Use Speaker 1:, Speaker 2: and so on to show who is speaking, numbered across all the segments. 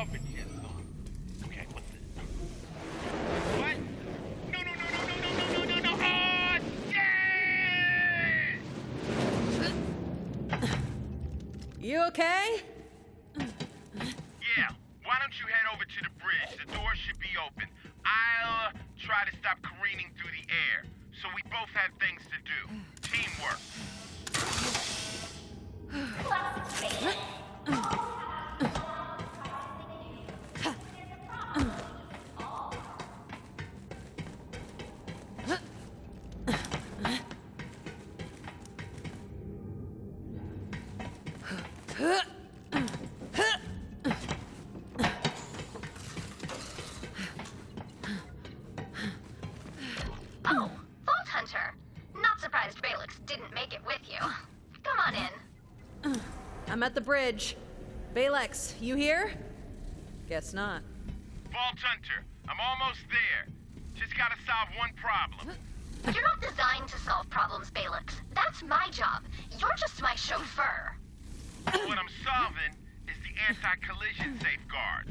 Speaker 1: hover jets on. Okay, what's this? What? No, no, no, no, no, no, no, no, no, no! Oh, yes!
Speaker 2: You okay?
Speaker 1: Yeah, why don't you head over to the bridge? The door should be open. I'll try to stop careening through the air, so we both have things to do. Teamwork.
Speaker 3: Oh, Vault Hunter. Not surprised Balix didn't make it with you. Come on in.
Speaker 2: I'm at the bridge. Balex, you here? Guess not.
Speaker 1: Vault Hunter, I'm almost there. Just gotta solve one problem.
Speaker 3: You're not designed to solve problems, Balix. That's my job. You're just my chauffeur.
Speaker 1: What I'm solving is the anti-collision safeguard,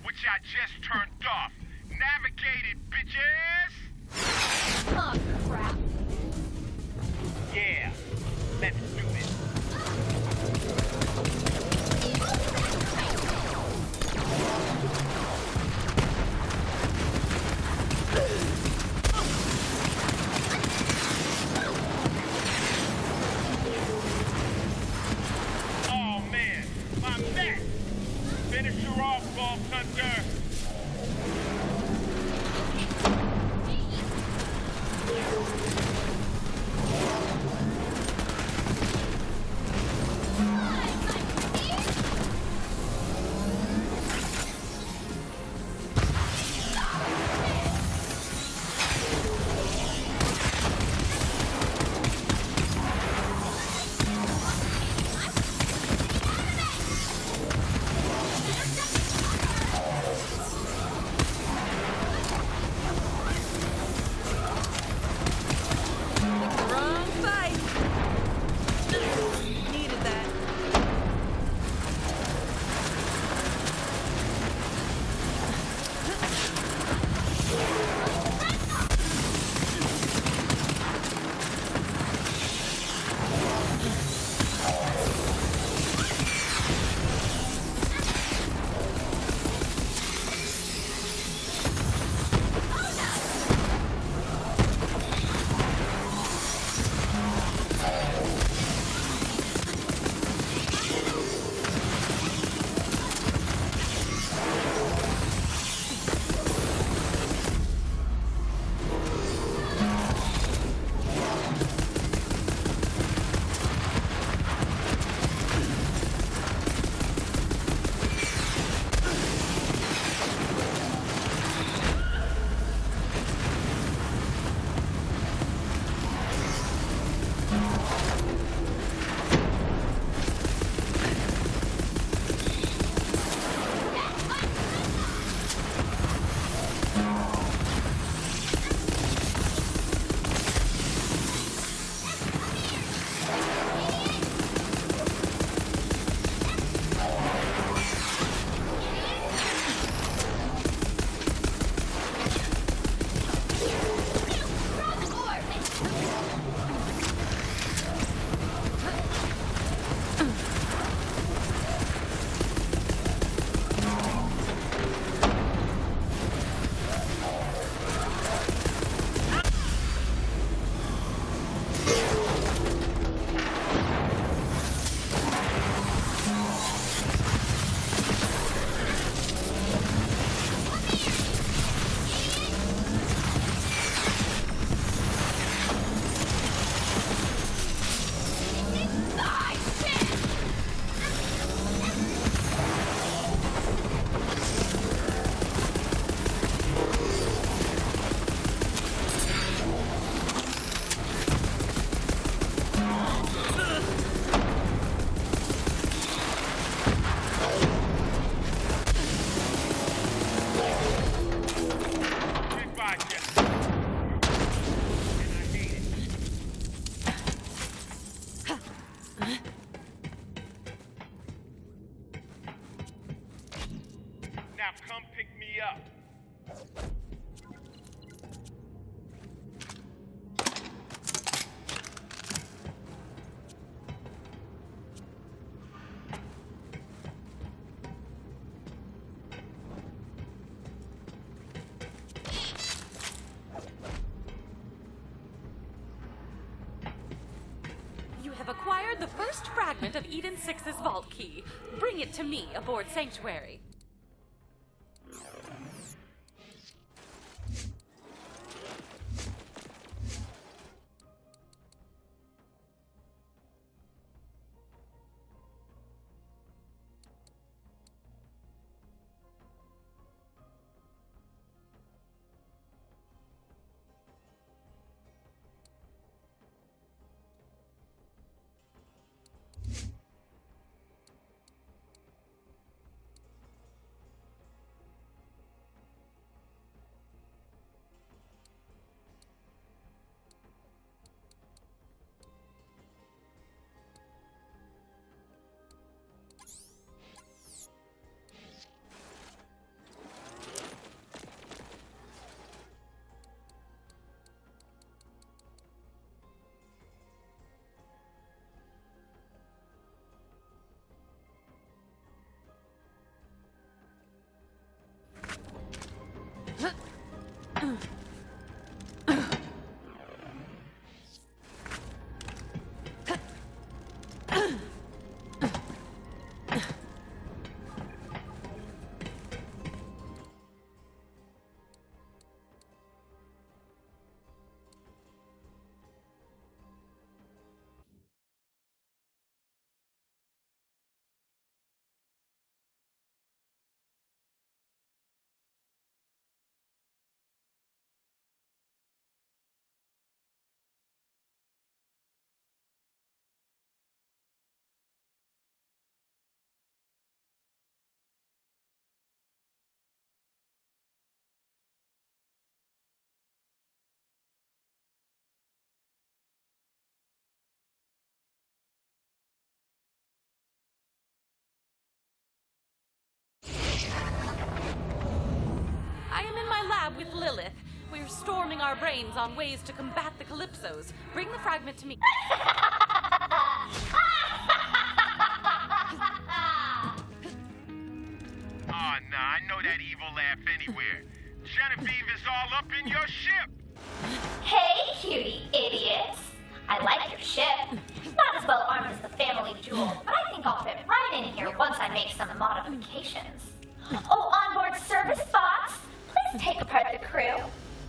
Speaker 1: which I just turned off. Navigate it, bitches!
Speaker 3: Oh, crap.
Speaker 1: Yeah, let's do this. Oh man, my back! Finish her off, Vault Hunter! Now come pick me up.
Speaker 4: You have acquired the first fragment of Eden 6's vault key. Bring it to me aboard Sanctuary. I am in my lab with Lilith. We're storming our brains on ways to combat the Calypsos. Bring the fragment to me.
Speaker 1: Oh, nah, I know that evil laugh anywhere. Genevieve is all up in your ship.
Speaker 3: Hey, cutie idiots. I like your ship. Not as well armed as the family jewel, but I think I'll fit right in here once I make some modifications. Oh, onboard service bots, please take apart the crew.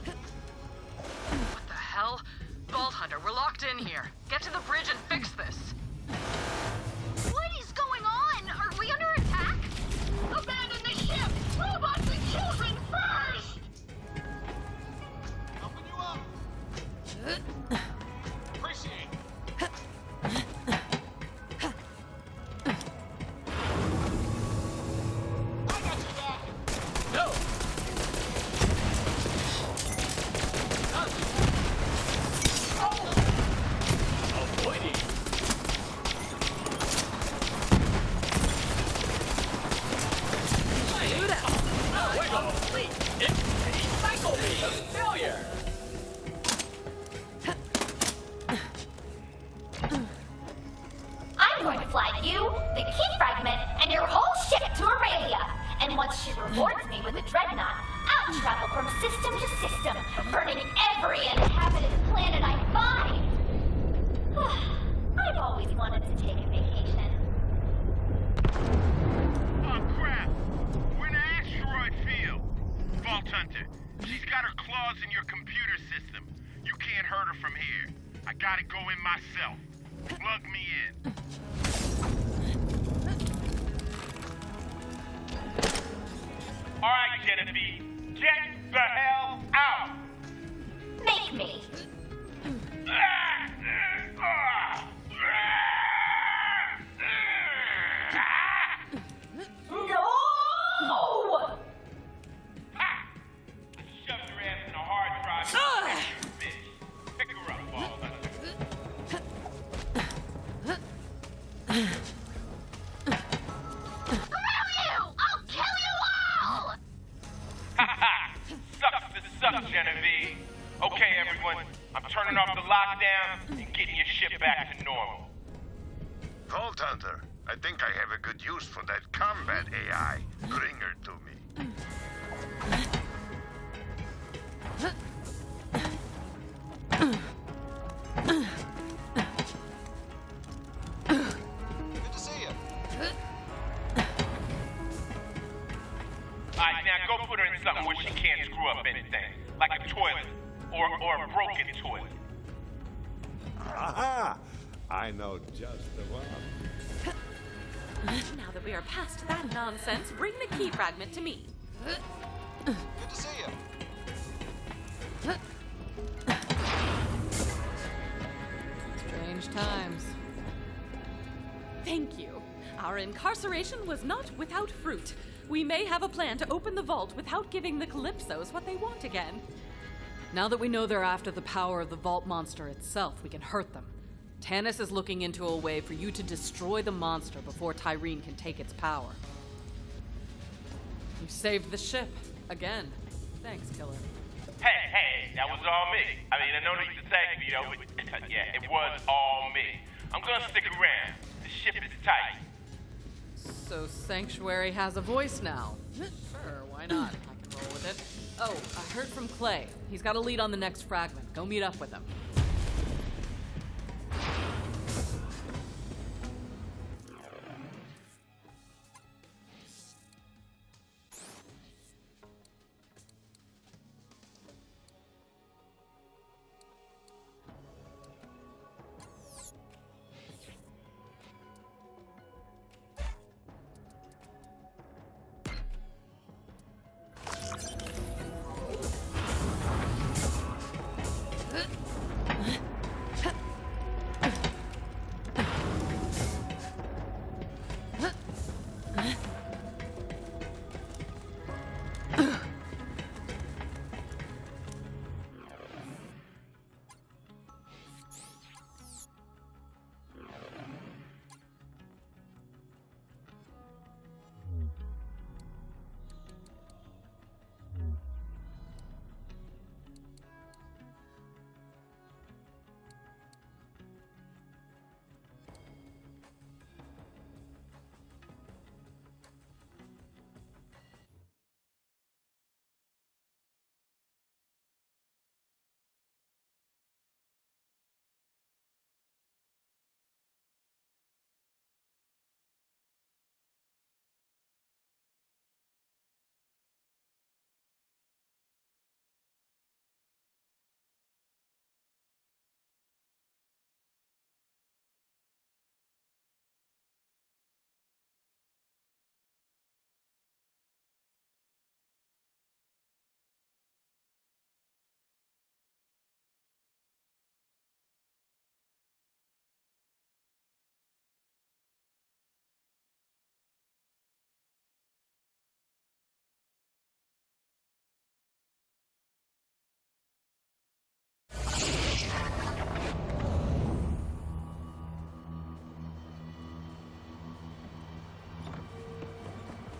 Speaker 5: What the hell? Vault Hunter, we're locked in here. Get to the bridge and fix this.
Speaker 3: What is going on? Are we under attack? Abandon the ship! Robots and children first!
Speaker 6: Helping you up. Appreciate it. I got you back. No. Avoiding. Failure.
Speaker 3: I'm going to fly you, the key fragment, and your whole ship to Aurelia. And once she rewards me with a dreadnought, I'll travel from system to system, burning every inhabited planet I find. I've always wanted to take a vacation.
Speaker 1: Oh, crap. We're in an asteroid field. Vault Hunter, she's got her claws in your computer system. You can't hurt her from here. I gotta go in myself. Plug me in. All right, Genevieve. Get the hell out!
Speaker 3: Make me. No!
Speaker 1: Ha! I shoved your ass in a hard drive. You bitch. Pick her up, Vault Hunter.
Speaker 3: Screw you! I'll kill you all!
Speaker 7: Vault Hunter, I think I have a good use for that combat AI. Bring her to me.
Speaker 6: Good to see you.
Speaker 1: Alright, now go put her in something where she can't screw up anything. Like a toilet. Or a broken toilet.
Speaker 8: Aha! I know just the one.
Speaker 4: Now that we are past that nonsense, bring the key fragment to me.
Speaker 6: Good to see you.
Speaker 4: Strange times. Thank you. Our incarceration was not without fruit. We may have a plan to open the vault without giving the Calypsos what they want again.
Speaker 9: Now that we know they're after the power of the Vault monster itself, we can hurt them. Tannis is looking into a way for you to destroy the monster before Tyreen can take its power. You saved the ship. Again. Thanks, Killer.
Speaker 1: Hey, that was all me. I mean, I no need to thank you, but yeah, it was all me. I'm gonna stick around. The ship is tight.
Speaker 9: So Sanctuary has a voice now. Sure, why not? I can roll with it. Oh, I heard from Clay. He's got a lead on the next fragment. Go meet up with him.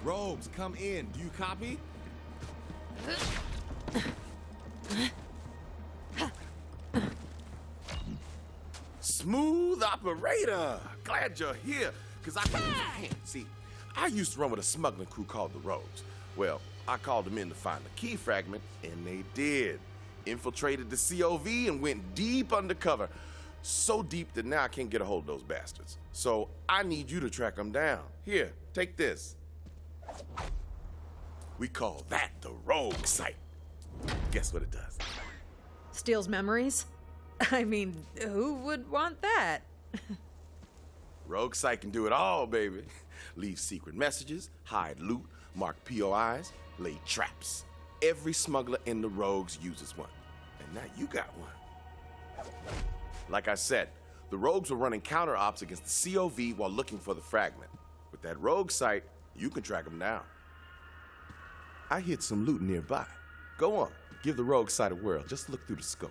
Speaker 8: Rogues, come in. Do you copy? Smooth operator. Glad you're here, because I can use a hand. See, I used to run with a smuggling crew called the Rogues. Well, I called them in to find the key fragment, and they did. Infiltrated the COV and went deep undercover. So deep that now I can't get a hold of those bastards. So I need you to track them down. Here, take this. We call that the Rogue Site. Guess what it does?
Speaker 2: Steals memories? I mean, who would want that?
Speaker 8: Rogue Site can do it all, baby. Leave secret messages, hide loot, mark POIs, lay traps. Every smuggler in the Rogues uses one. And now you got one. Like I said, the Rogues were running counter ops against the COV while looking for the fragment. With that Rogue Site, you can track them down. I hid some loot nearby. Go on, give the Rogue Site a whirl. Just look through the scope.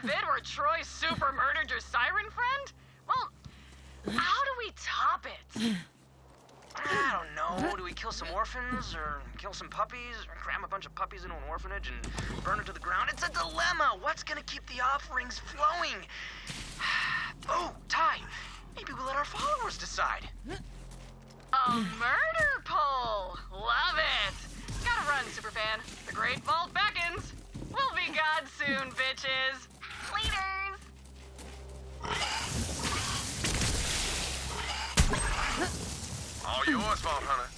Speaker 5: bit where Troy super murdered your siren friend? Well, how do we top it?
Speaker 10: I don't know. Do we kill some orphans, or kill some puppies, or cram a bunch of puppies into an orphanage and burn it to the ground? It's a dilemma. What's gonna keep the offerings flowing? Oh, Ty, maybe we'll let our followers decide.
Speaker 5: A murder poll! Love it! Gotta run, Superfan. The Great Vault beckons. We'll be gods soon, bitches. Leaders!
Speaker 7: All yours, Vault Hunter.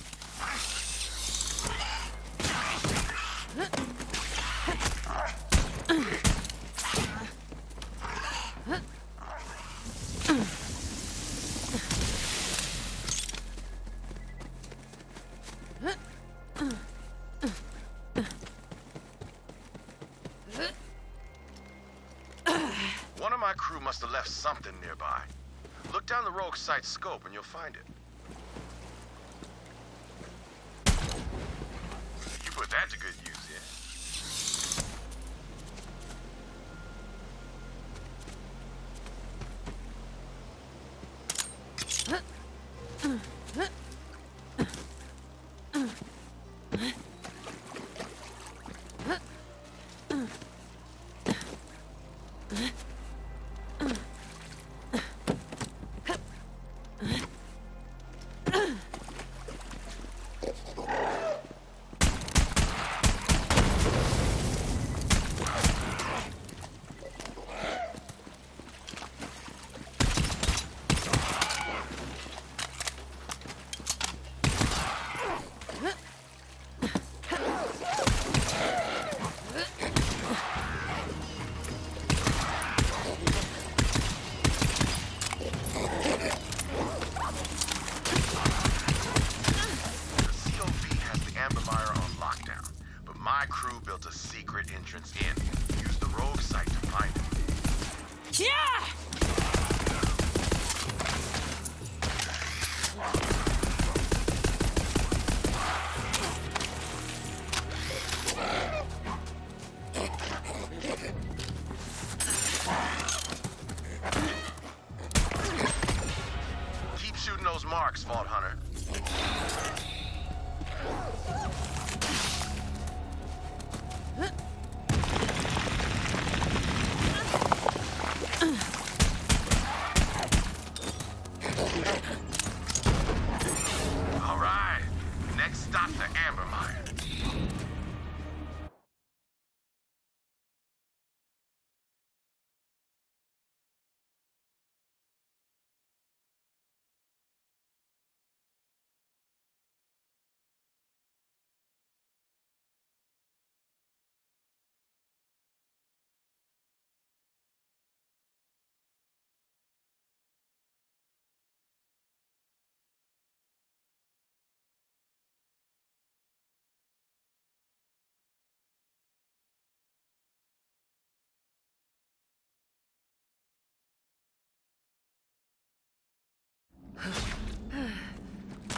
Speaker 7: One of my crew must have left something nearby. Look down the rogue site's scope and you'll find it. You put that to good use, yeah? Marks, Vault Hunter. All right, next stop the Amber Mine.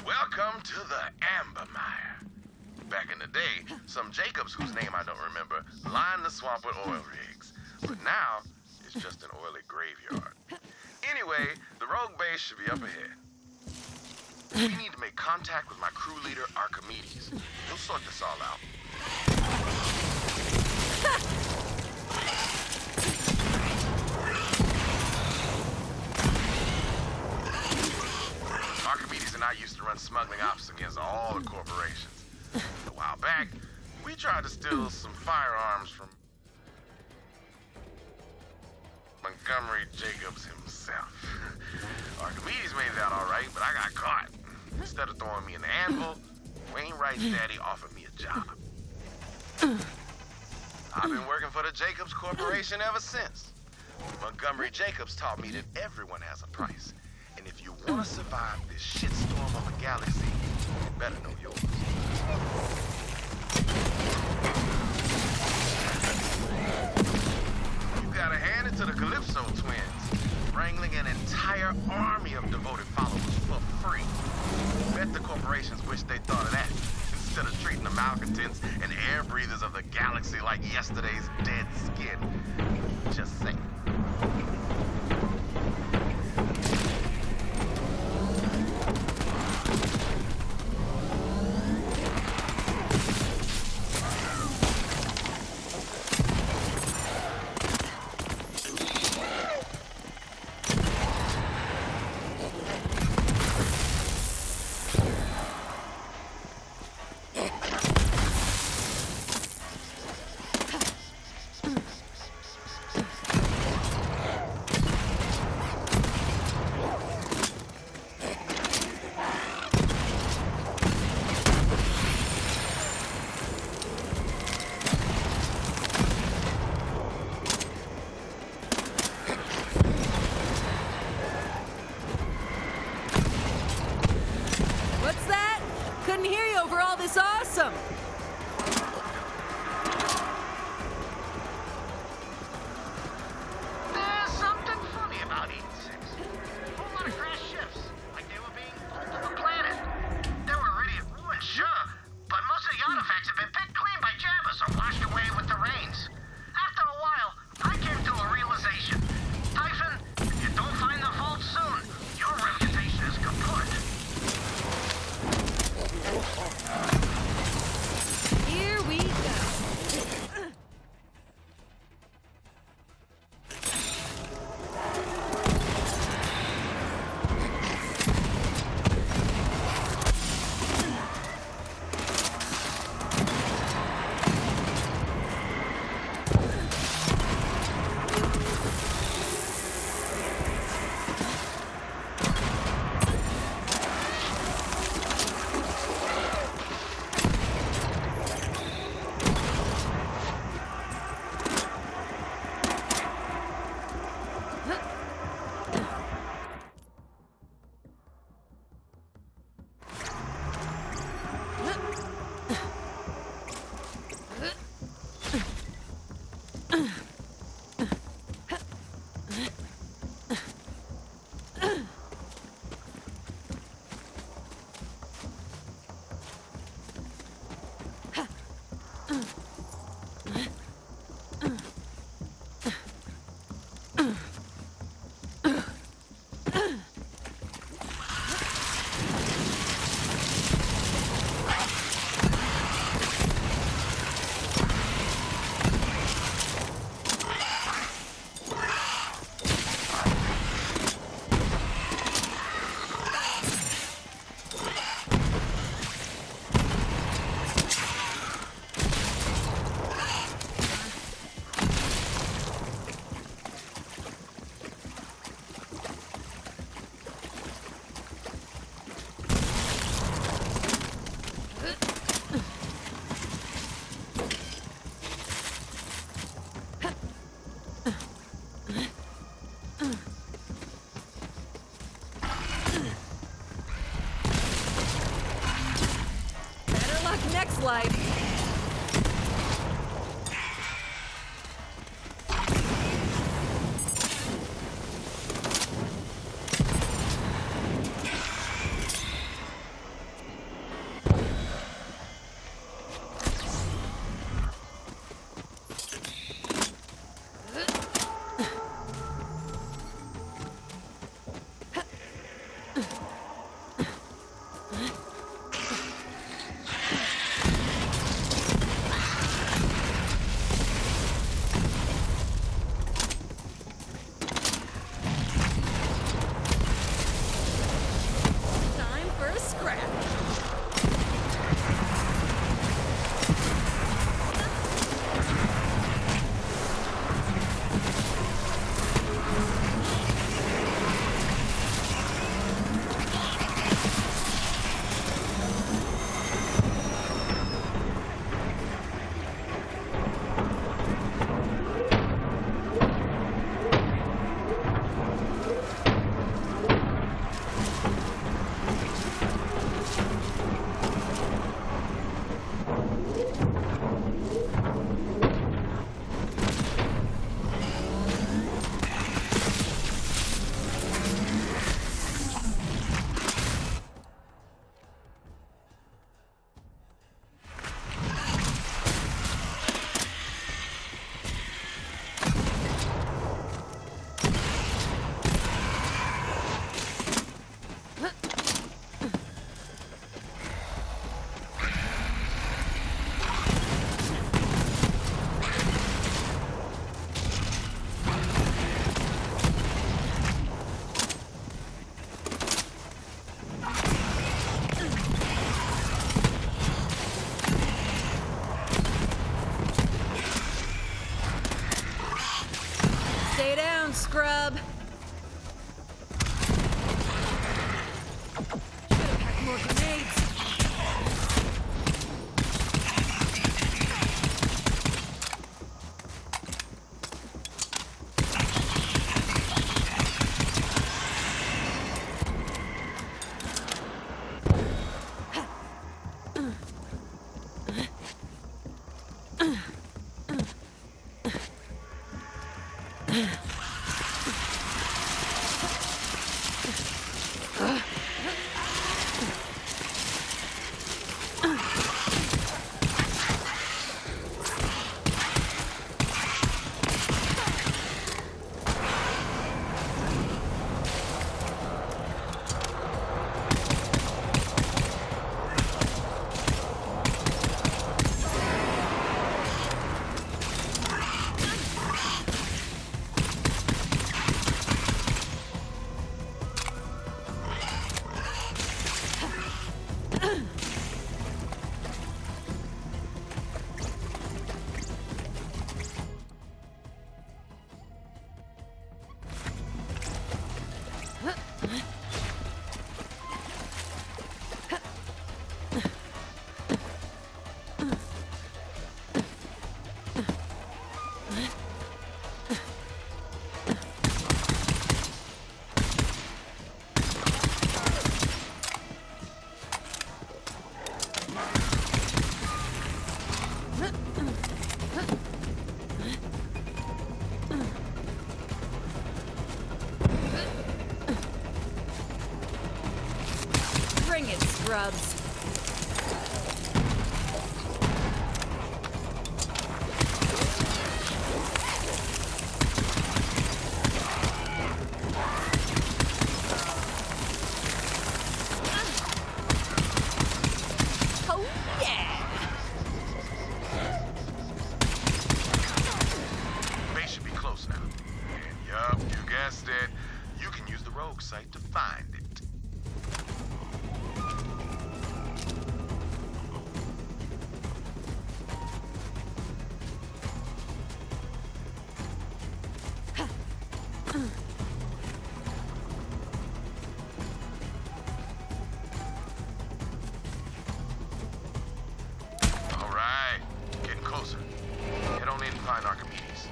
Speaker 7: Welcome to the Amber Mire. Back in the day, some Jacobs, whose name I don't remember, lined the swamp with oil rigs. But now, it's just an oily graveyard. Anyway, the rogue base should be up ahead. We need to make contact with my crew leader, Archimedes. He'll sort this all out. Archimedes and I used to run smuggling ops against all the corporations. A while back, we tried to steal some firearms from Montgomery Jacobs himself. Archimedes made it out all right, but I got caught. Instead of throwing me in the anvil, Wainwright's daddy offered me a job. I've been working for the Jacobs Corporation ever since. Montgomery Jacobs taught me that everyone has a price. And if you want to survive this shitstorm of a galaxy, you better know yours. You gotta hand it to the Calypso twins, wrangling an entire army of devoted followers for free. Bet the corporations wish they thought of that instead instead of treating the malcontents and air breathers of the galaxy like yesterday's dead skin. Just saying.
Speaker 2: What's that? Couldn't hear you over all this awesome.
Speaker 10: There's something funny about Eden 6. A whole lot of crash ships, like they were being pulled to the planet. They were already at ruin, sure, but most of the artifacts have been picked clean by jammers or washed away with the rains. After a while, I came to a realization. Typhon, if you don't find the vault soon, your reputation is kaput.
Speaker 2: Here we go. Next life. scrub. Should've packed more grenades. Bring it, scrubs. Oh, yeah!
Speaker 7: Base should be close now. And yup, you guessed it. You can use the rogue site to find it. All right, getting closer. Head on in and find Archimedes.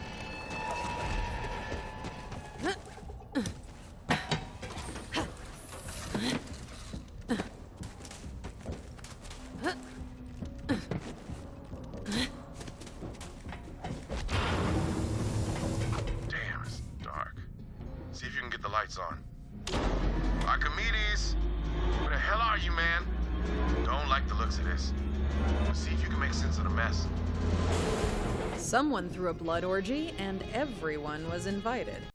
Speaker 7: Damn, it's dark. See if you can get the lights on. Archimedes! Where the hell are you, man? Don't like the looks of this. See if you can make sense of the mess.
Speaker 2: Someone threw a blood orgy, and everyone was invited.